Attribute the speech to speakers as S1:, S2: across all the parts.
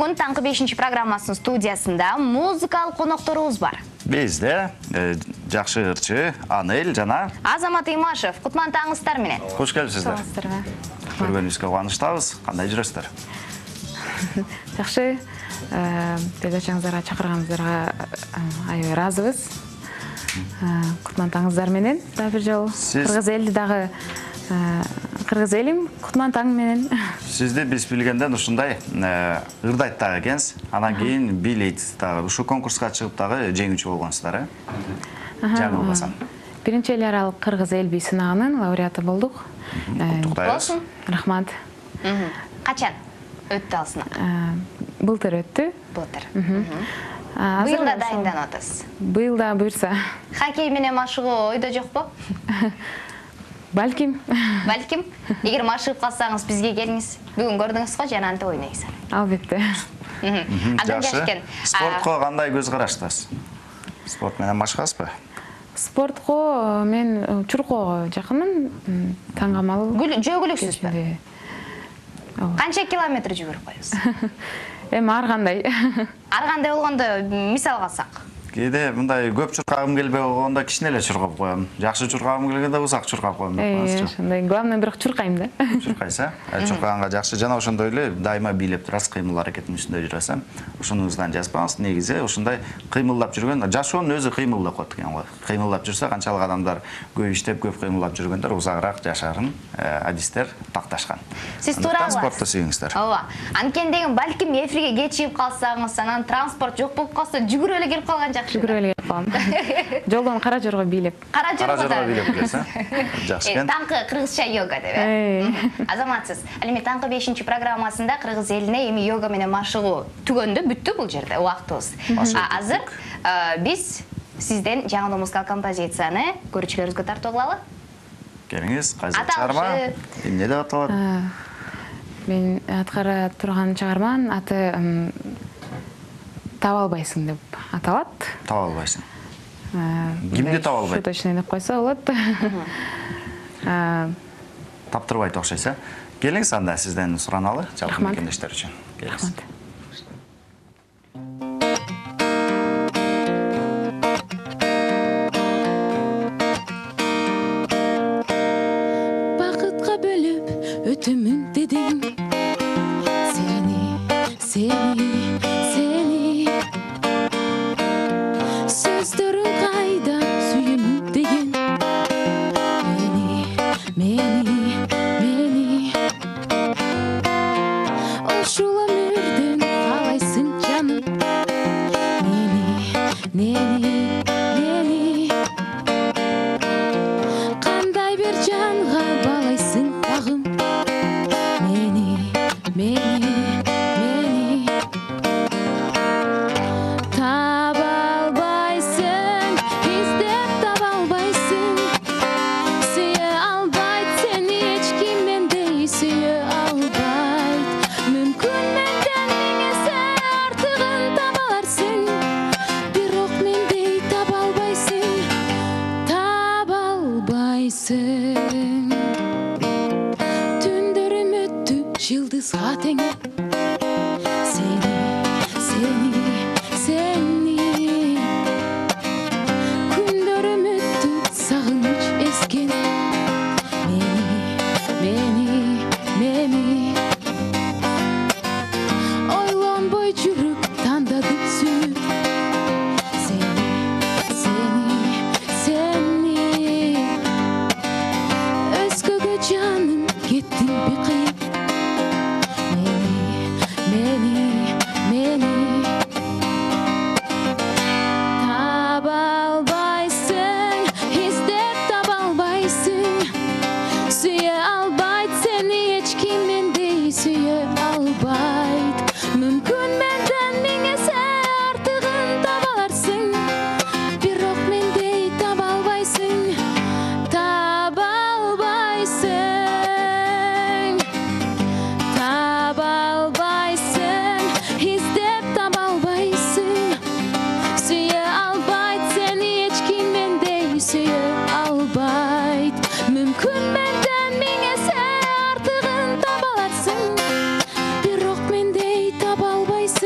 S1: бүгін таңғы 5-ші программасының студиясында музыкалық қонақтарымыз бар.
S2: Безде жақшы ырчы Анель жана
S1: Азамат Имашев. Құтман таңыздар менен.
S2: Қош келіпсіздер. Көргөнүбүзгө кубанычтабыз. Кандай жүрөсүздөр?
S3: Жақсы. Передачаңыздарга чакырганыңыздарга аябай ыраазыбыз. Құтман таңыздар менен дагы бир жолу кыргыз эли дагы кыргыз элим Құтман таң менен.
S2: Сизди биз билгенден ушундай ырдайт дагы экенсиз. Анан кийин билейт дагы. Ушу конкурска чыгып дагы жеңүүчү болгонсуздар, Жаңылбасам.
S3: Биринчи эл аралык кыргыз эл би сынагынын лауреаты болдук.
S1: Болсун.
S3: Рахмат.
S1: Качан өттү ал сынак?
S3: Былтыр өттү.
S1: Былтыр. Быйылда дайынданып атасыз.
S3: Быйылда буйрса.
S1: Хоккей менен машыгуу ойдо жокпу?
S3: Балким.
S1: Балким. Эгер машыгып калсаңыз бизге келиңиз. Бүгүн көрдүңүз го, жананты ойнойсуз.
S3: Албетте.
S2: Жакшы. Спортко кандай көз караштасыз? Спорт менен машыгасызбы?
S3: Спортко мен Чуркого жакынмын. Таңгамал.
S1: Жөгүлүксүзбү? Канча километр жүгүрүп коесуз?
S3: Ар кандай.
S1: Ар кандай болгондо мисал калсак.
S2: Кээде мындай көп чуркагым келбей болгондо кичине эле чуркап коем. Жакшы чуркагым келгенде узак чуркап коем.
S3: Ошондой. Главное бирок чуркайм да.
S2: Чуркайсыз, чуркаганга жакшы. Жана ошондой эле дайыма бийлеп турасыз, кыймыл аракеттин үстүндө жүрөсүң. Ушунуңуздан жазбаңыз. Негизи ушундай кыймылдап жүргөн, жашоонун өзү кыймыл деп коет экен го. Кыймылдап жүрсө, канчалык адамдар көп иштеп, көп кыймылдап жүргөндөр узагыраак жашарын адистер такташкан.
S1: Сиз туурабы?
S2: Спортто сүйүңүздөр.
S1: Ооба. Анткени деген балким эфирге кечигип калсаңыз, анан транспорт жок болуп калса, жүгүрүп эле келип калган жакшы.
S3: Жүгүрүп эле келип калам. Жолдон Кара Жорго бийлеп.
S1: Кара Жорго
S2: бийлеп келесиз. Жакшы экен.
S1: Таңкы кыргызча йога деп. Азаматсыз. Ал эми таңкы 5-ші программасында кыргыз элине эми йога менен машыгуу түгөндө бүттү бул жерде убактыбыз. Азыр биз сизден жаңы музыкалык композицияны көрүүчүлөрүбүзгө тартып алалы.
S2: Келиңиз, кайсы чыгарма? Эмне деп аталат?
S3: Мен аткара турган чыгарманын аты Таба албайсың деп аталат.
S2: Таба албайсың. Кимди таба албайт?
S3: Точно деп койсо болот.
S2: Таптырбайт окшойсуз. Келиңиз анда сизден сураналы, жалпы мекендештер үчүн. Келиңиз.
S4: Бакытка бөлүп өтөмүн дедиң. Сени сөздөрүң кайда сүйөмүн деген. Мени ошол өмүрдөн каалайсың жаным. Мени кандай бир жанга балайсың багым. Мени түндөрүм өттү жылдызга теңе. Сени күндөрүм өттү сагыныч эскен. Мени ойлонбой жүрүп тандады сүйүп. Сени өзгөгө жаным кеттиң бекип. Мени таба албайсың, издеп таба албайсың. Сүйө албайт сени эч ким мендей сүйө албайт. Мүмкүн менден миң эсе артыгын таба аларсың, бирок мендей таба албайсың. Таба албайсың. Издеп таба албайсың. Сүйө албайт сени эч ким мендей сүйө албайт. Мүмкүн менден миң эсе артыгын таба аларсың, бирок мендей таба албайсың.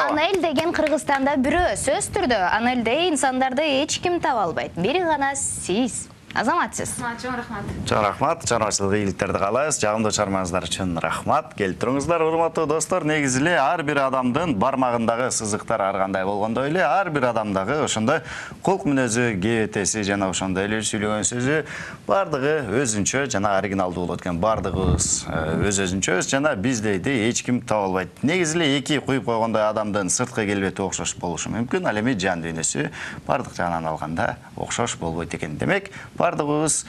S1: Анель деген Кыргызстанда бирөө, сөз түрдө Анельдей инсандарды эч ким таба албайт. Бири гана сиз. Азаматсыз.
S3: Чоң рахмат.
S2: Чоң рахмат, чарбачылык ийгиликтерди каалайбыз. Жагымдуу чармаңыздар үчүн рахмат. Келип туруңуздар, урматтуу достор. Негизи эле ар бир адамдын бармагындагы сызыктар ар кандай болгондой эле, ар бир адамдагы ошондой кулк мүнөзү, кебетеси жана ошондой эле сүйлөгөн сөзү бардыгы өзүнчө жана оригиналдуу болот экен. Бардыгыбыз өз-өзүнчөбүз жана биздейди эч ким таба албайт. Негизи эле эки куюп койгондой адамдын сырткы келбети окшош болушу мүмкүн, ал эми жан дүйнөсү бардык жагынан алганда окшош болбойт экен. Демек, бардыгыбыз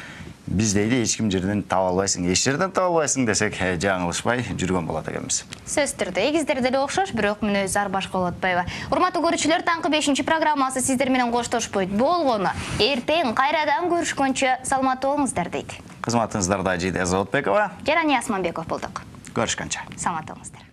S2: биздейди эч ким жерден таба албайсың, эч жерден таба албайсың десек, жаңылышпай жүргөн болот экенбиз.
S1: Сөз түрдө эгиздер деле окшош, бирок мүнөзү ар башка болуп атпайбы? Урматтуу көрүүчүлөр, таңкы 5-программасы сиздер менен коштошпойт болгону. Эртең кайрадан көрүшкөнчө саламаттуу болуңуздар дейт.
S2: Кызматыңыздарда Жиде Зоотбекова
S1: жана Асманбеков болдук.
S2: Көрүшкөнчө.
S1: Саламаттуу болуңуздар.